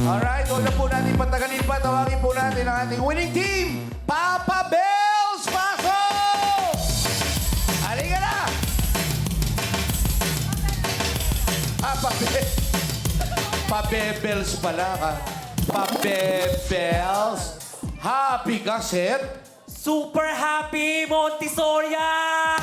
Alright, huwag na po natin patagalin pa. Tawagin po natin ang ating winning team, Papa Bells Paso! Halika na! Pabebels pala ka. Pabebels. Happy ka, sir? Super happy, Montessorian!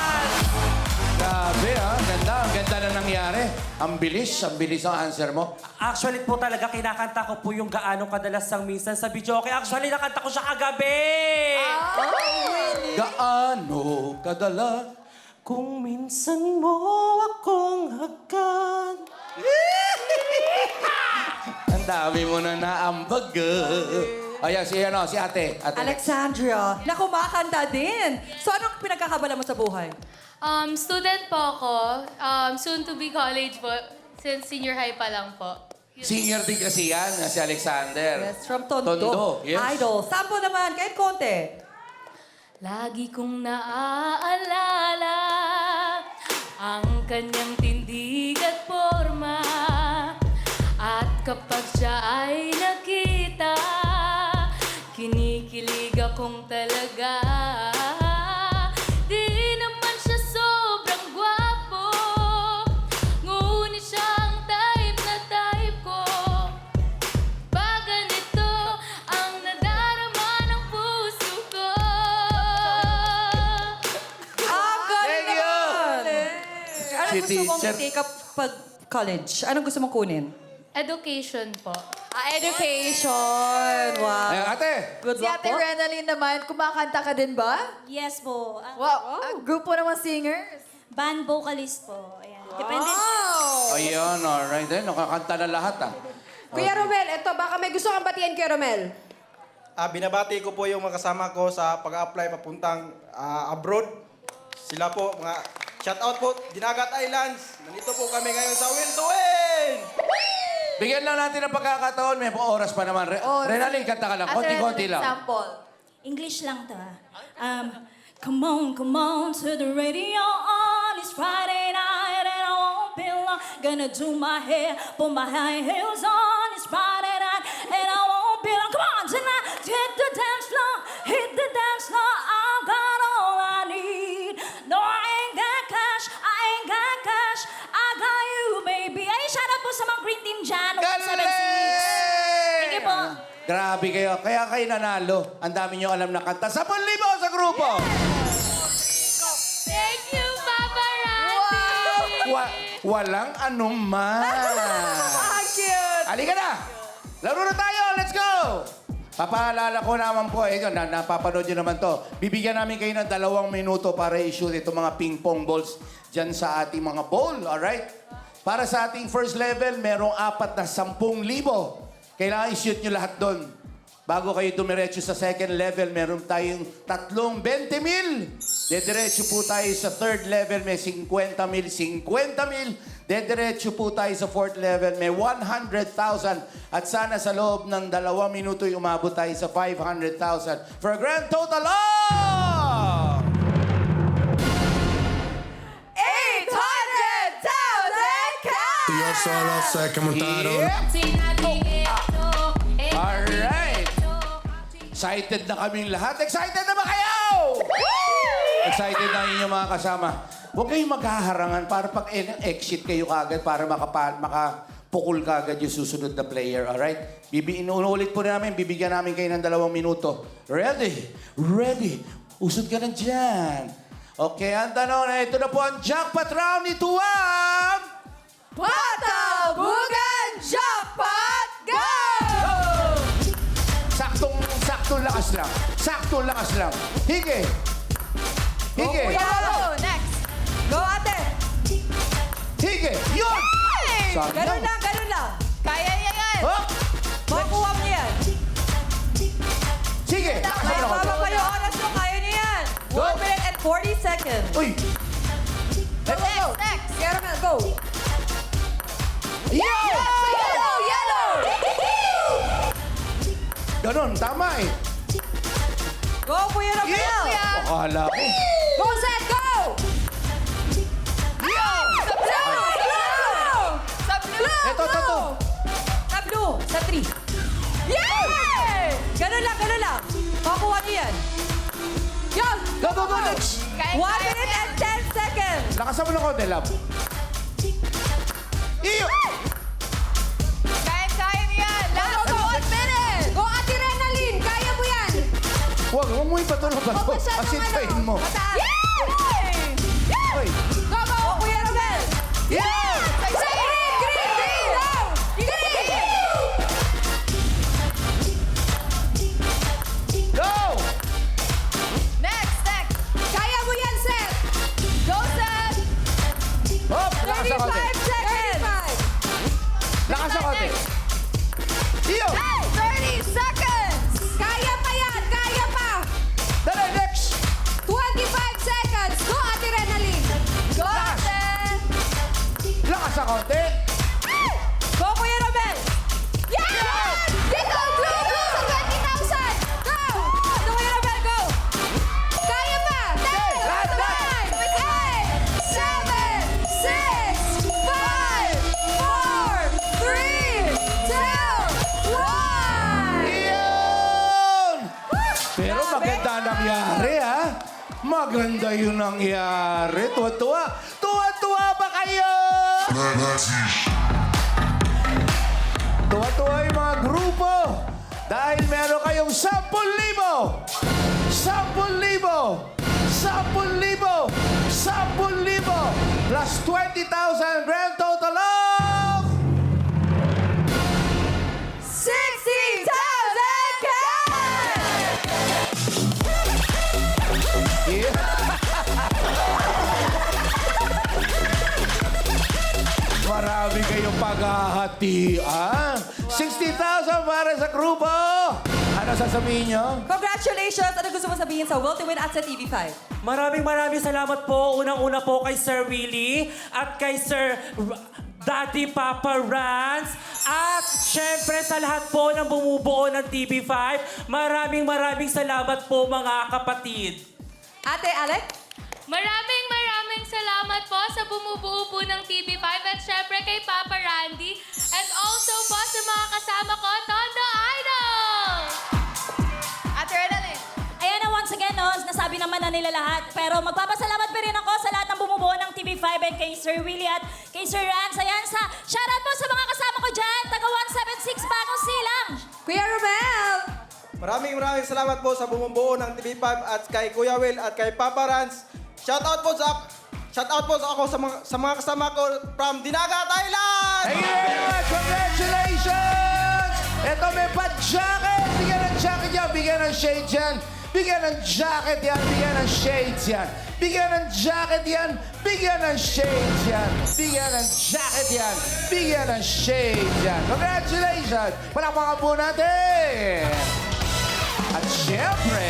Grabe, ha? Ganda. Ang ganda na nangyari. Ang bilis ang answer mo. Actually po talaga, kinakanta ko po yung gaano kadalas ang minsan sa video. Kaya actually, nakanta ko siya kagabi! Gaano kadala? Kung minsan mo akong hagkan. Ang dami mo na naambag. Ayan, si ate. Alexandria, na kumakanta din. So, anong pinagkakabala mo sa buhay? Student po ako. Soon to be college po. Since senior high pa lang po. Senior din kasi yan, si Alexander. Yes, from Tondo. Tondo, yes. Idol. Sample naman, kahit konti. Lagi kong naaalala ang kanyang tindig at forma. At kapag siya ay nakita, kinikilig akong talaga. Di naman siya sobrang gwapo, ngunit siya ang type na type ko. Pag ganito ang nadarama ng puso ko. Ang galing Thank you. naman! Ano Si gusto mong teacher. take up pag college? Anong gusto mong kunin? Education po. Education. Wow. Ayan, ate. Good Si luck Ate po. Renaline naman, kumakanta ka din ba? Yes po. Wow, grupo naman singers. Band vocalist po. Ayan. Depende. Ayun, alright. Then, nakakanta na lahat, ah. Kuya Romel, eto, baka may gusto kang batian, Kuya Romel. Binabati ko po yung mga kasama ko sa pag-apply papuntang abroad. Sila po, mga shout out po, Dinagat Islands. Nandito po kami ngayon sa Win to Win! Bigyan lang natin ng pagkakataon. May oras pa naman. Renaline, kanta ka lang. Ate Konti-konti Renaline, lang. sample. English lang to. Come on to the radio on. It's Friday night and I won't be long. Gonna do my hair, put my high heels on. It's Friday night and I won't be long. Come on tonight, hit the dance floor, hit the dance floor. I got all I need. No, I ain't got cash, I ain't got cash. I got you, baby. Ay, shout out po sa mga green team dyan. 176. Thank you po. Grabe kayo. Kaya kayo nanalo. Ang dami nyo alam na kanta. 10,000 sa grupo! Thank you, Papa Randy! Walang anuman. Cute. Halika na! Laro na tayo! Let's go! Papaalala ko naman po, napapanood nyo naman to. Bibigyan namin kayo ng 2 minuto para i-shoot itong mga ping-pong balls dyan sa ating mga bowl, alright? Para sa ating first level, merong 4 na 10,000. Kailangan i-shoot nyo lahat doon. Bago kayo dumiretso sa second level, meron tayong 20,000. Dediretso po tayo sa third level, may 50,000. Dediretso po tayo sa fourth level, may 100,000. At sana sa loob ng 2 minuto, umabot tayo sa 500,000. For a grand total of... 800,000 cash! Yo solo sé que montaron. Alright! Excited na kaming lahat. Excited na ba kayo? Excited na inyong mga kasama. Huwag kayong maghaharangan para pag exit kayo kagad para makapukul kagad yung susunod na player. Alright? Inuulit po namin, bibigyan namin kayo ng 2 minuto. Ready? Ready? Usod ka na dyan. Okay, ang tanong na ito na po ang jackpot round. Ito ang... Patabugan Jackpot Go! Saktong lakas lang. Saktong lakas lang. Hige. Hige. Kuya Lolo, next. Go, ate. Hige. Yun! Sayang. Ganun lang, ganun lang. Kaya niya yan. Hop! Makuha mo yan. Sige. May mama pa yung oras mo, kaya niya yan. Go. 1 minute and 40 seconds. Uy! Go. Next. Kuya Romel, go. Yellow! Yellow! Ganon, tama eh. Go, Kuya Romel. Akala ko. Go, set, go! Sa blue! Sa blue! Sa blue. Ito. Sa blue, sa 3. Yay! Ganun lang, ganun lang. Makuha niyo yan. Yan! Go, go, go, next! 1 minute and 10 seconds. Lakasan mo ng konti, love. Iyo! Kaya niyo yan. Last Go, go, 1 minute. Go, Ate Renalyn! Kaya mo yan! Huwag mo ipatuloy ba ito? Asintayin mo. Mataas. Uy. Go, go! Go, Kuya Romel. Yeah! Green! Green! Green! Go! Next. Kaya mo yan, Seth! Go, Seth. Hop! Lakas sa konti. 35 seconds. 35! Lakas sa konti. Iyo! 30 seconds. Kaya pa yan! Kaya pa! Dali, next! 25 seconds! Go, Ate Renalyn! Go, Seth. Lakas sa konti. Go, Kuya Romel. Yan! Dito! Go sa 20,000! Go! Go, Kuya Romel, go. Kaya pa! 10, Lahat, 9, 8, 7, 6, 5, 4, 3, 2, 1! Iyon! Pero maganda nangyari, ha? Maganda yung nangyari. Tuwa-tuwa. Tuwa-tuwa ba kayo? Tuwa-tuwa yung mga grupo. Dahil meron kayong 10,000! 10,000! 10,000! 10,000! Plus 20,000 grand total of... 60,000 cash! Yeah. Marami kayong paghahatian. 60,000 para sa grupo. Ano sasabihin nyo? Congratulations! Ano gusto mo sabihin sa Will to Win at sa TV5? Maraming salamat po. Unang-una po kay Sir Willie at kay Sir Daddy Papa Rans. At syempre sa lahat po ng bumubuo ng TV5, maraming salamat po mga kapatid. Ate Alec? Maraming salamat po sa bumubuo po ng TV5 at syempre kay Papa Randy and also po sa mga kasama ko, Tondo Idol! Ate Renalyn. Ayan na once again, no, nasabi naman na nila lahat. Pero magpapasalamat pa rin ako sa lahat ng bumubuo ng TV5 and kay Sir Willie at kay Sir Rans. Ayan, shoutout po sa mga kasama ko dyan. Taga 176 Bagong Silang. Kuya Romel! Maraming salamat po sa bumubuo ng TV5 at kay Kuya Will at kay Papa Rans. Shoutout po ako sa mga kasama ko from Dinagat Island! Thank you very much! Congratulations! Ito may pa-jacket! Bigyan ng jacket yan! Bigyan ng shades yan! Bigyan ng jacket yan! Bigyan ng shades yan! Bigyan ng jacket yan! Bigyan ng shades yan! Bigyan ng jacket yan! Bigyan ng shades yan! Congratulations! Palakpakan po natin! At syempre,